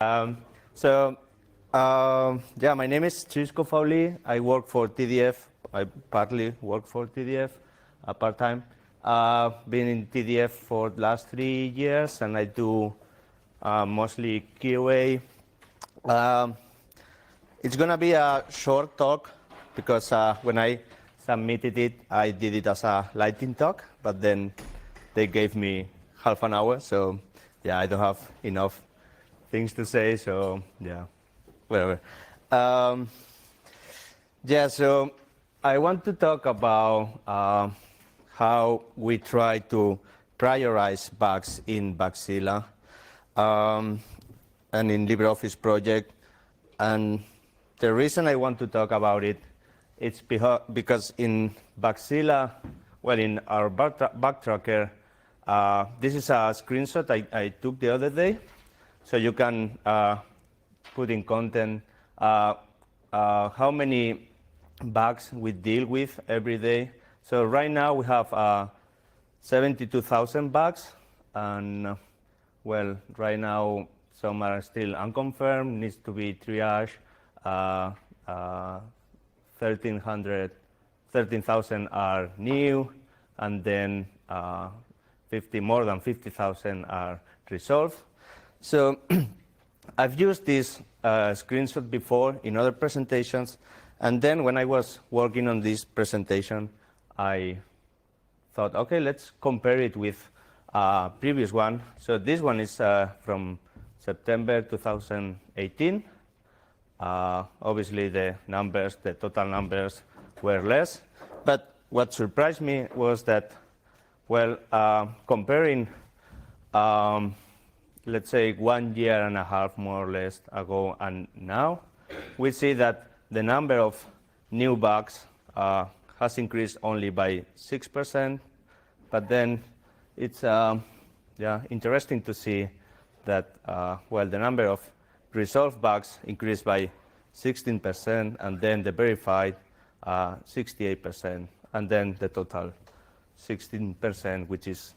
Yeah, my name is Chisco Fauli. I work for TDF. I partly work for TDF part-time. Been in TDF for the last 3 years, and I do mostly QA. It's going to be a short talk because when I submitted it, I did it as a lightning talk, but then they gave me half an hour, so yeah, I don't have enough things to say, so yeah, whatever. Yeah, so I want to talk about how we try to prioritize bugs in Bugzilla and in LibreOffice project. And the reason I want to talk about it, it's because in Bugzilla, well, in our bug tracker, this is a screenshot I took the other day. So you can put in content how many bugs we deal with every day. So right now we have 72,000 bugs, and well, right now some are still unconfirmed, needs to be triaged. 13,000 are new, and then more than 50,000 are resolved. So I've used this screenshot before in other presentations, and then when I was working on this presentation, I thought, okay, let's compare it with previous one. So this one is from September 2018. Obviously, the total numbers were less. But what surprised me was that, well, comparing, let's say, 1 year and a half more or less ago and now, we see that the number of new bugs has increased only by 6%. But then it's interesting to see that, well, the number of resolved bugs increased by 16%, and then the verified 68%, and then the total 16%, which is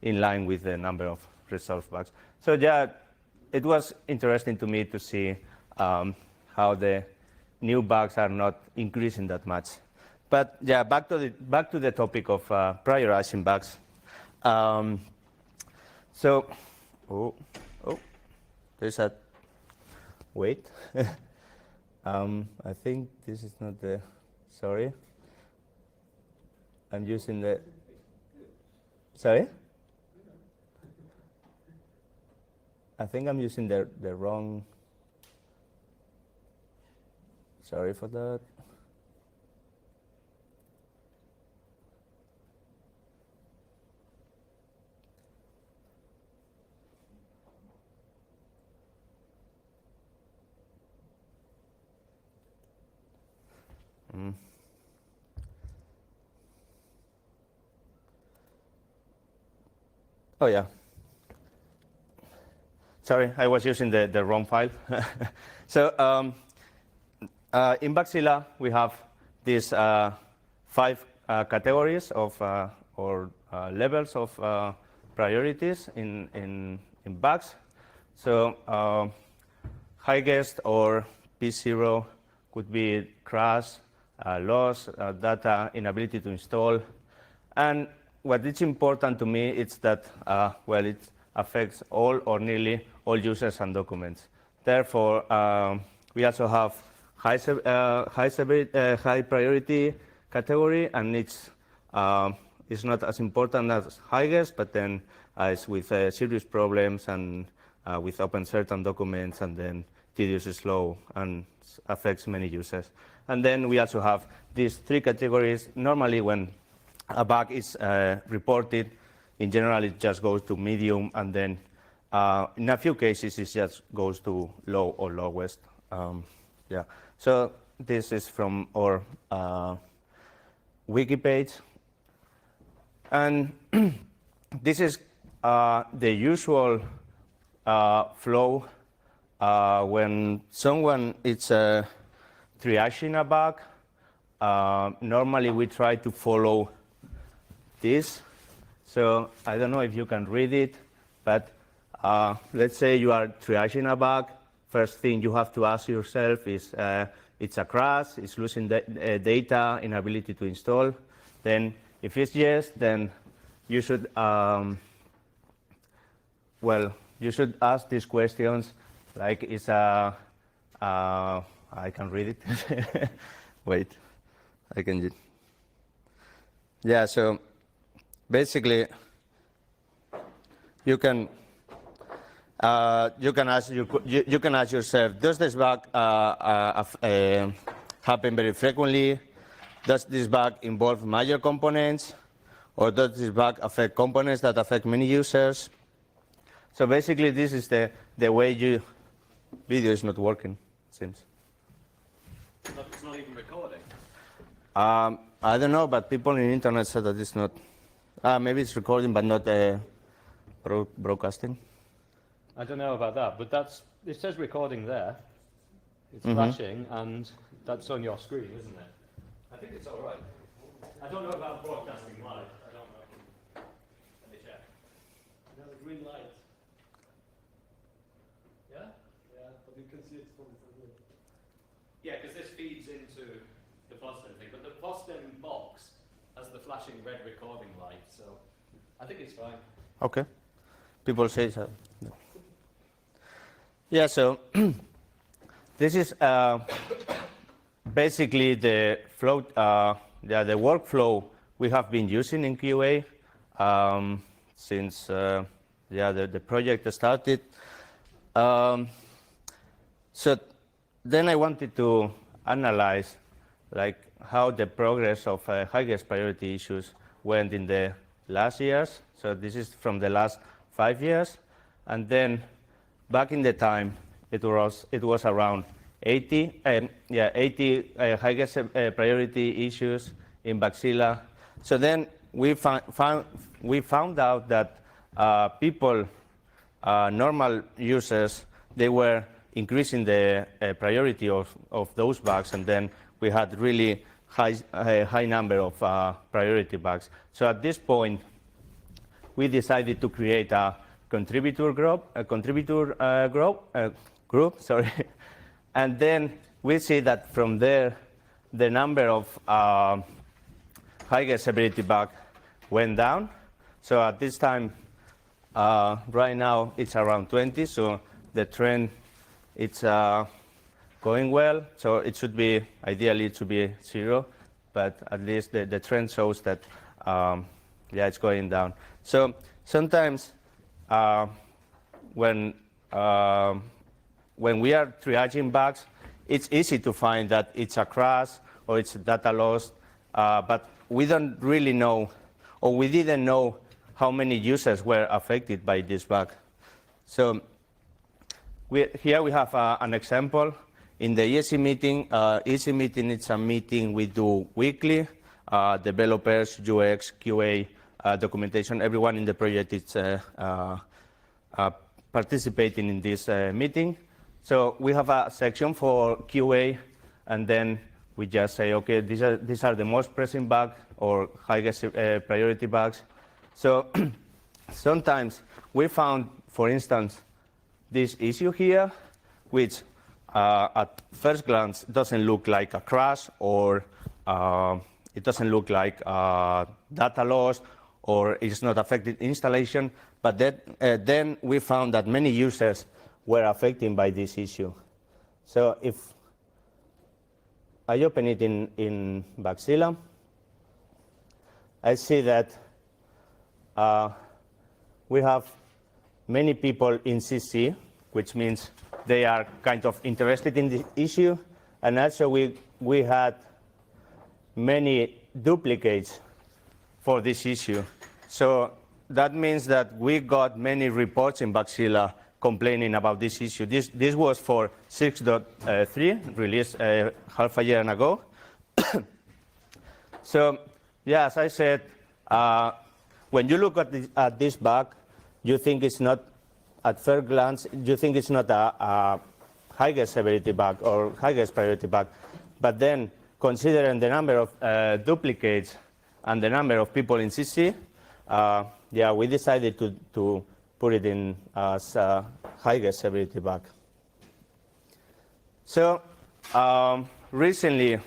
in line with the number of resolved bugs. So yeah, it was interesting to me to see how the new bugs are not increasing that much. But yeah, back to the topic of prioritizing bugs. There's a wait. I think this is not the. Sorry. I'm using the. Sorry. I think I'm using the wrong. Sorry for that. Oh yeah. Sorry, I was using the wrong file. So in Bugzilla, we have these 5 categories of or levels of priorities in bugs. So highest or P0 could be crash, loss, data inability to install. And what is important to me is that, well, it affects all or nearly all users and documents. Therefore, we also have high priority category, and it's not as important as highest, but then it's with serious problems and with open certain documents, and then tedious is slow and affects many users. And then we also have these 3 categories. Normally, when a bug is reported, in general, it just goes to medium, and then in a few cases, it just goes to low or lowest. Yeah. So this is from our wiki page. And this is the usual flow when someone is triaging a bug. Normally, we try to follow this. So I don't know if you can read it, but let's say you are triaging a bug. First thing you have to ask yourself is, it's a crash, it's losing data, inability to install. Then if it's yes, then you should, you should ask these questions, like is a, I can read it. Wait, I can. Yeah, so basically, you can ask yourself, does this bug happen very frequently? Does this bug involve major components, or does this bug affect components that affect many users? So basically, this is the way video is not working, it seems. It's not even recording. I don't know, but people on the internet said that it's not. Maybe it's recording, but not broadcasting. I don't know about that, but it says recording there. It's flashing, and that's on your screen, isn't it? I think it's all right. I don't know about broadcasting live. I don't know. Let me check. There's a green light. Yeah? Yeah, but you can see it's from here. Yeah, because this feeds into the FOSDEM thing, but the FOSDEM box has the flashing red recording light, so I think it's fine. Okay. People say so. No. Yeah, so this is basically the flow, the workflow we have been using in QA since the project started. So then I wanted to analyze like how the progress of highest priority issues went in the last years. So this is from the last 5 years, and then back in the time it was around 80 highest priority issues in Baxilla. So then we found out that people, normal users, they were increasing the priority of those bugs, and then we had really high number of priority bugs. So at this point, we decided to create a contributor group, sorry, and then we see that from there, the number of highest severity bugs went down. So at this time, right now it's around 20. So the trend, it's going well. So it should be, ideally it should be 0, but at least the trend shows that it's going down. So sometimes when we are triaging bugs, it's easy to find that it's a crash or it's data loss, but we don't really know, or we didn't know how many users were affected by this bug. So here we have an example. In the ESC meeting, ESC meeting is a meeting we do weekly. Developers, UX, QA, documentation, everyone in the project is participating in this meeting. So we have a section for QA, and then we just say, okay, these are the most pressing bugs or highest priority bugs. So sometimes we found, for instance, this issue here, which at first glance doesn't look like a crash, or it doesn't look like data loss, or it's not affected installation, but then we found that many users were affected by this issue. So if I open it in Baxilla, I see that we have many people in CC, which means they are kind of interested in the issue, and also we had many duplicates for this issue. So that means that we got many reports in Baxilla complaining about this issue. This was for 6.3, released half a year ago. So, yeah, as I said, when you look at this bug, you think it's not, at first glance, you think it's not a highest severity bug or highest priority bug. But then, considering the number of duplicates and the number of people in CC, we decided to put it in as a highest severity bug. So recently,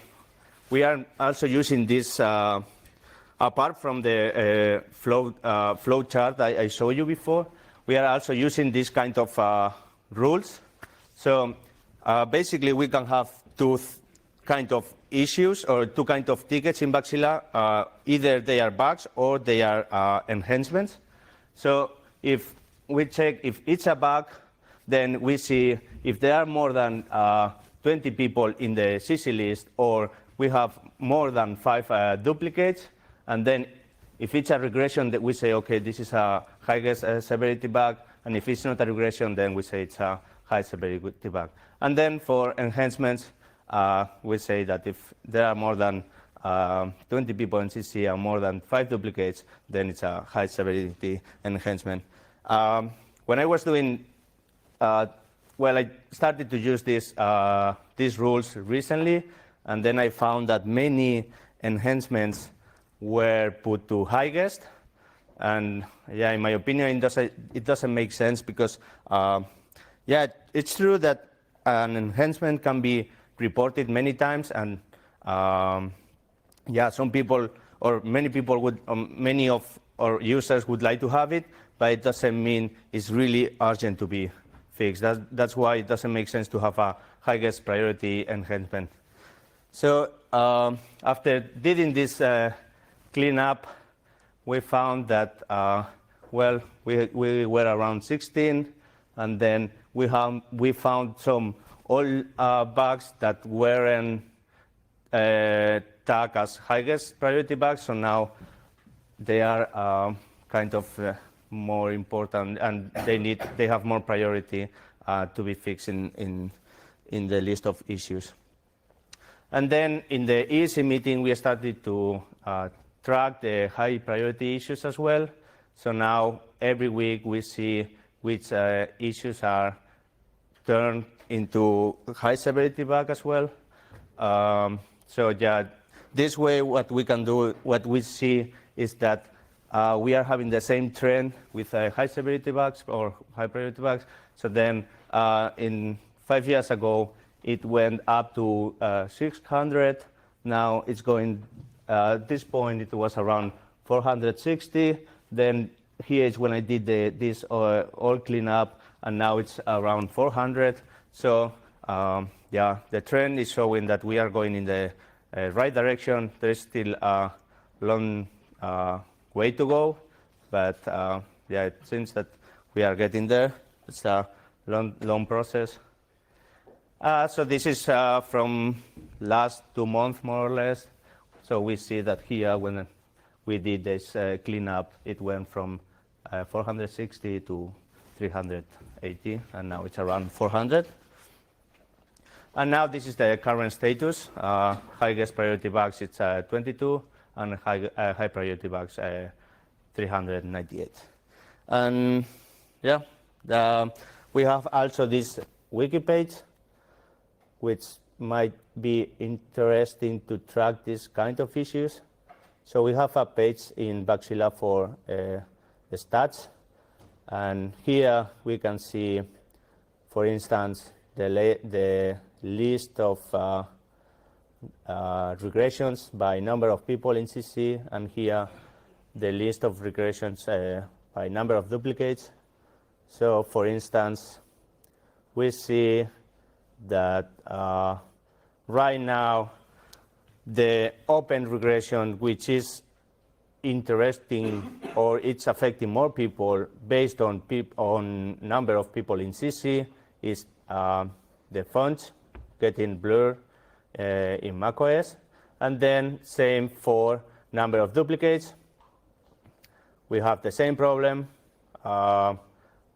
we are also using this, apart from the flow chart I showed you before, we are also using this kind of rules. So basically, we can have two kind of issues or two kind of tickets in Baxilla. Either they are bugs or they are enhancements. So if we check if it's a bug, then we see if there are more than 20 people in the CC list, or we have more than 5 duplicates, and then if it's a regression, that we say, okay, this is a highest severity bug, and if it's not a regression, then we say it's a high severity bug. And then for enhancements, we say that if there are more than 20 people in CC and more than 5 duplicates, then it's a high severity enhancement. When I was doing, well, I started to use these rules recently, and then I found that many enhancements were put to highest. And yeah, in my opinion, it doesn't make sense because, yeah, it's true that an enhancement can be reported many times, and yeah, some people or many people would, many of our users would like to have it, but it doesn't mean it's really urgent to be fixed. That's why it doesn't make sense to have a highest priority enhancement. So after doing this cleanup, we found that, well, we were around 16, and then we found some old bugs that weren't tagged as highest priority bugs, so now they are kind of more important, and they have more priority to be fixed in the list of issues. And then in the EC meeting, we started to track the high priority issues as well. So now every week we see which issues are turned into high severity bug as well. So yeah, this way what we can do, what we see is that we are having the same trend with high severity bugs or high priority bugs. So then in 5 years ago, it went up to 600. Now it's going, at this point, it was around 460. Then here is when I did this all cleanup, and now it's around 400. So yeah, the trend is showing that we are going in the right direction. There's still a long way to go, but yeah, it seems that we are getting there. It's a long process. So this is from last 2 months, more or less. So we see that here, when we did this cleanup, it went from 460 to 380, and now it's around 400. And now this is the current status. Highest priority bugs, it's 22, and high priority bugs, 398. And yeah, we have also this wiki page, which might be interesting to track this kind of issues. So we have a page in Baxilla for the stats. And here we can see, for instance, the list of regressions by number of people in CC, and here the list of regressions by number of duplicates. So for instance, we see that right now the open regression, which is interesting or it's affecting more people based on number of people in CC, is the fonts getting blurred in macOS, and then same for number of duplicates. We have the same problem,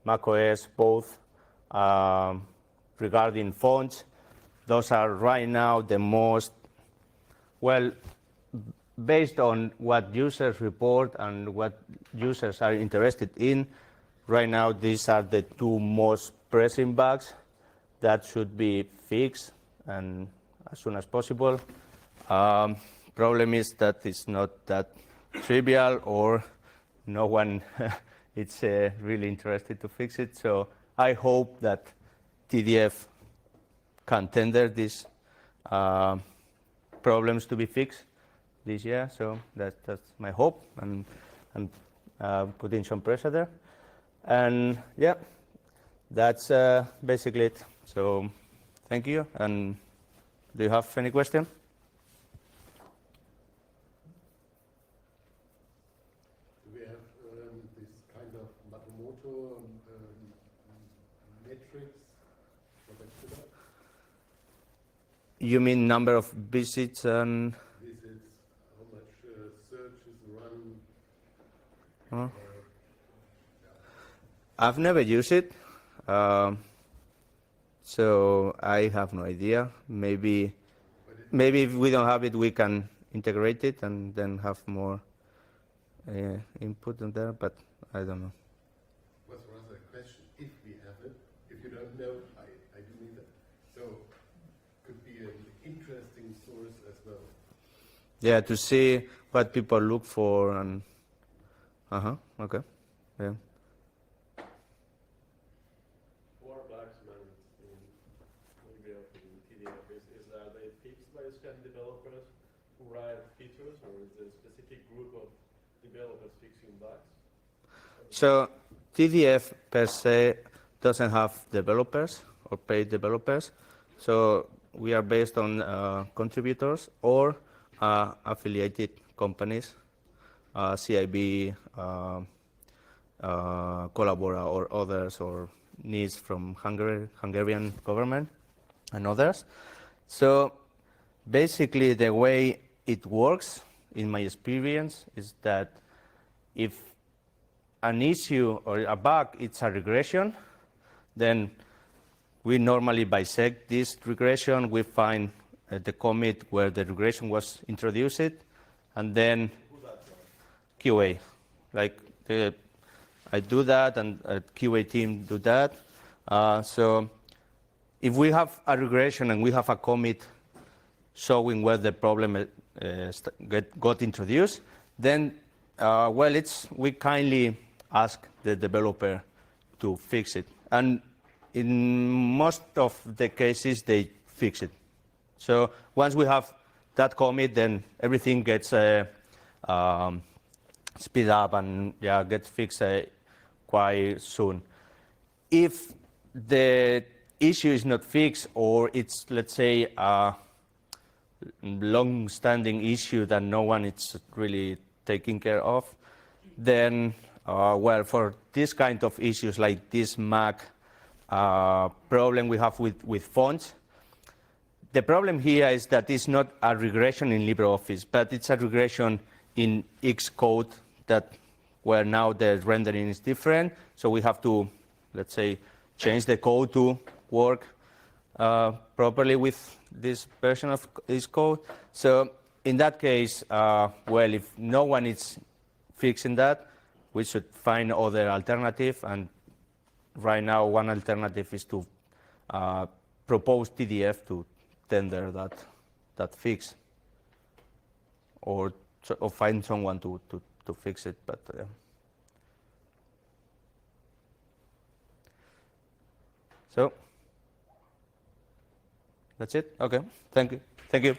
macOS both regarding fonts. Those are right now the most, well, based on what users report and what users are interested in, right now these are the two most pressing bugs that should be fixed and as soon as possible. Problem is that it's not that trivial, or no one it's really interested to fix it. So I hope that TDF can tender these problems to be fixed this year. So that's my hope, and putting some pressure there. And yeah, that's basically it. So thank you. And do you have any question? Do we have this kind of Matsumoto metrics for Bacteria? You mean number of visits and? Visits, how much search is run? Huh? I've never used it, so I have no idea. Maybe if we don't have it, we can integrate it and then have more input in there. But I don't know. Was rather a question if we have it. If you don't know, I do neither. So could be an interesting source as well. Yeah, to see what people look for and. Okay. Yeah. For bugs managed in maybe of in TDF is are they fixed by Scrum developers who write features, or is there a specific group of developers fixing bugs? So TDF per se doesn't have developers or paid developers. So we are based on contributors or affiliated companies, CIB, Collabora, or others, or needs from Hungarian government and others. So basically the way it works, in my experience, is that if an issue or a bug, it's a regression, then we normally bisect this regression. We find the commit where the regression was introduced, and then QA. Like I do that, and a QA team do that. So if we have a regression and we have a commit showing where the problem got introduced, then we kindly ask the developer to fix it. And in most of the cases, they fix it. So once we have that commit, then everything gets speed up and gets fixed quite soon. If the issue is not fixed, or it's, let's say, a long-standing issue that no one is really taking care of, then, for this kind of issues like this Mac problem we have with fonts, the problem here is that it's not a regression in LibreOffice, but it's a regression in Xcode where now the rendering is different. So we have to, let's say, change the code to work properly with this version of Xcode. So in that case, if no one is fixing that, we should find other alternative. And right now, one alternative is to propose TDF to tender that fix, or find someone to fix it. But so that's it. Okay. Thank you.